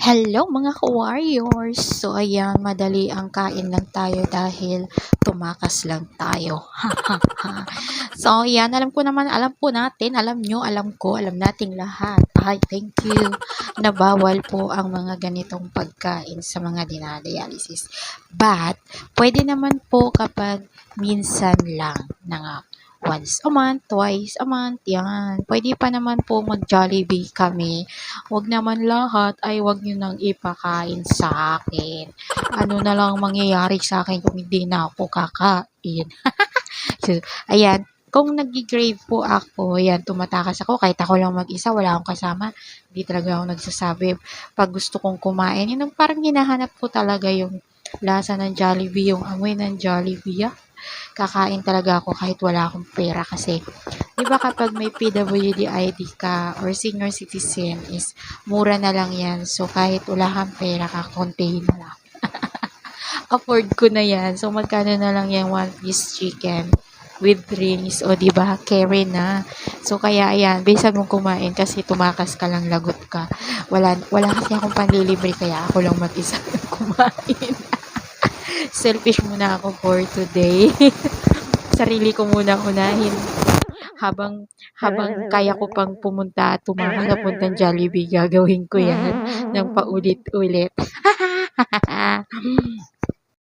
Hello mga ka-warriors! So ayan, madali ang kain lang tayo dahil tumakas lang tayo. So ayan, alam po natin, alam nyo, alam ko, alam nating lahat. Ay, thank you. Na bawal po ang mga ganitong pagkain sa mga dinadialysis. But, pwede naman po kapag minsan lang na nga once a month, twice a month, yan. Pwede pa naman po mag-Jollibee kami. Wag naman lahat ay wag niyo nang ipakain sa akin. Ano na lang mangyayari sa akin kung hindi na ako kakain. So, ayan, kung nag-crave po ako, ayan, tumatakas ako kahit ako lang mag-isa, wala akong kasama, hindi talaga ako nagsasabi. Pag gusto kong kumain, yun ang parang hinahanap ko talaga yung lasa ng Jollibee, yung amoy ng Jollibee. Kakain talaga ako kahit wala akong pera kasi 'di ba kapag may PWD ID ka or senior citizen is mura na lang 'yan. So kahit wala kang pera kakontihin na lang. Afford ko na 'yan. So magkano na lang 'yang one piece chicken with drinks o 'di ba carry na. So kaya ayan, bisa mong kumain kasi tumakas ka lang lagot ka. Wala kasi akong panlilibre kaya ako lang mag-isa kumain. Selfish muna ako for today. Sarili ko muna unahin habang habang kaya ko pang pumunta at tumakas papuntang Jollibee, gagawin ko 'yan ng paulit-ulit.